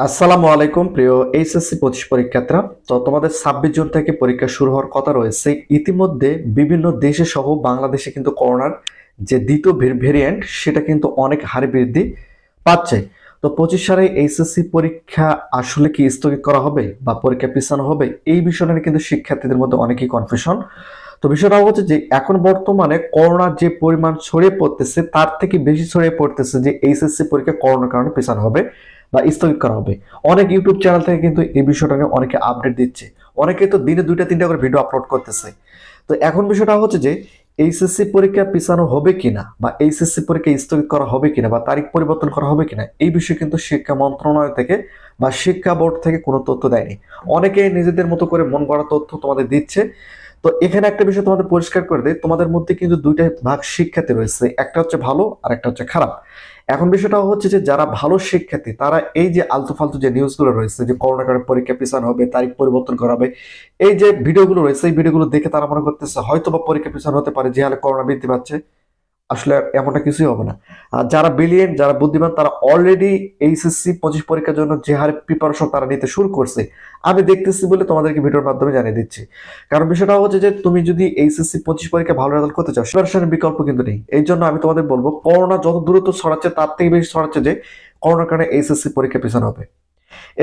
আসসালামু আলাইকুম প্রিয় এইচএসসি 25 পরীক্ষার্থীরা। তো তোমাদের 26 জুন থেকে পরীক্ষা শুরু হওয়ার কথা রয়েছে। ইতিমধ্যে বিভিন্ন দেশে সহ বাংলাদেশে কিন্তু করোনার যে দ্বিতীয় ভেরিয়েন্ট সেটা কিন্তু অনেক হারে বৃদ্ধি পাচ্ছে। তো 25 সালে এইচএসসি পরীক্ষা আসলে কি স্থগিত করা হবে বা পরীক্ষা পিছানো হবে, এই বিষয়টা নিয়ে কিন্তু শিক্ষার্থীদের মধ্যে অনেকই কনফিউশন। তো বিষয়টা হচ্ছে যে এখন বর্তমানে করোনার যে পরিমাণ ছড়িয়ে পড়তেছে তার থেকে বেশি ছড়িয়ে পড়তেছে যে এইচএসসি পরীক্ষা করোনার কারণে পিছানো হবে বা স্থগিত করা হবে। অনেক ইউটিউব চ্যানেল থেকে কিন্তু এই বিষয়টা নিয়ে অনেকে আপডেট দিচ্ছে, অনেকে তো দিনে দুইটা তিনটা করে ভিডিও আপলোড করতেছে। তো এখন বিষয়টা হচ্ছে যে এইচএসসি পরীক্ষা পিছানো হবে কিনা বা এইচএসসি পরীক্ষা স্থগিত করা হবে কিনা বা তারিখ পরিবর্তন করা হবে কিনা, এই বিষয়ে কিন্তু শিক্ষা মন্ত্রণালয় থেকে বা শিক্ষা বোর্ড থেকে কোনো তথ্য দেয়নি। অনেকে নিজেদের মতো করে মন গড়া তথ্য তোমাদের দিচ্ছে। তো এখানে একটা বিষয় তোমাদের পরিষ্কার করে দেয়, তোমাদের মধ্যে কিন্তু দুইটা ভাগ শিক্ষার্থী রয়েছে, একটা হচ্ছে ভালো আর একটা হচ্ছে খারাপ। এখন বিষয়টা হচ্ছে যে যারা ভালো শিক্ষার্থী তারা এই যে আলতু ফালতু যে নিউজগুলো রয়েছে যে করোনা কারণে পরীক্ষা পিছানো হবে, তারিখ পরিবর্তন করা হবে, এই যে ভিডিওগুলো রয়েছে এই ভিডিওগুলো দেখে তারা মনে করতেছে হয়তো বা পরীক্ষা পিছানো হতে পারে যে হারে করোনা বৃদ্ধি পাচ্ছে। আসলে এমনটা কিছুই হবে না। আর যারা ব্রিলিয়েন্ট, যারা বুদ্ধিমান, তারা অলরেডি এইচএসসি 25 পরীক্ষার জন্য যে হারে প্রিপারেশন তারা নিতে শুরু করছে, আমি দেখতেছি বলে তোমাদেরকে ভিডিওর মাধ্যমে জানিয়ে দিচ্ছি। কারণ বিষয়টা হচ্ছে যে তুমি যদি এইচএসসি 25 পরীক্ষা ভালো রেজাল্ট করতে চাও, প্রিপারেশনের বিকল্প কিন্তু নেই। এই জন্য আমি তোমাদের বলবো, করোনা যত দ্রুত ছড়াচ্ছে তার থেকে বেশি ছড়াচ্ছে যে করোনার কারণে এইচএসসি পরীক্ষা পিছানো হবে।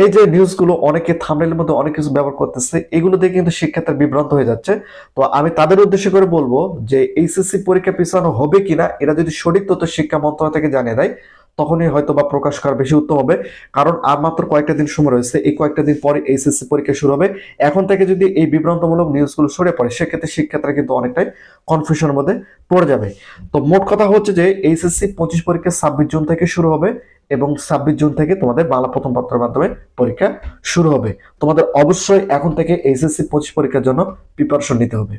এই যে নিউজগুলো অনেকে থাম্বনেইলের মধ্যে অনেক কিছু ব্যবহার করতেছে, এগুলো দিয়ে কিন্তু শিক্ষার্থীরা বিভ্রান্ত হয়ে যাচ্ছে। তো আমি তাদের উদ্দেশ্য করে বলবো যে এইচএসসি পরীক্ষা পিছানো হবে কিনা এটা যদি সঠিক তথ্য শিক্ষা মন্ত্রণালয় থেকে জানিয়ে দেয়, তখনই হয়তো বা প্রকাশ করা বেশি উত্তম হবে। কারণ আর মাত্র কয়েকটা দিন সময় রয়েছে, এই কয়েকটা দিন পরে এইচএসসি পরীক্ষা শুরু হবে। এখন থেকে যদি এই বিভ্রান্তমূলক নিউজগুলো সরে পড়ে, সেক্ষেত্রে শিক্ষার্থীরা কিন্তু অনেকটাই কনফিউশনের মধ্যে পড়ে যাবে। তো মোট কথা হচ্ছে যে এইচএসসি 25 পরীক্ষা 26 জুন থেকে শুরু হবে এবং 26 জুন থেকে তোমাদের বাংলা প্রথম পত্রের মাধ্যমে পরীক্ষা শুরু হবে। তোমাদের অবশ্যই এখন থেকে এইচএসসি 25 পরীক্ষার জন্য প্রিপারেশন নিতে হবে।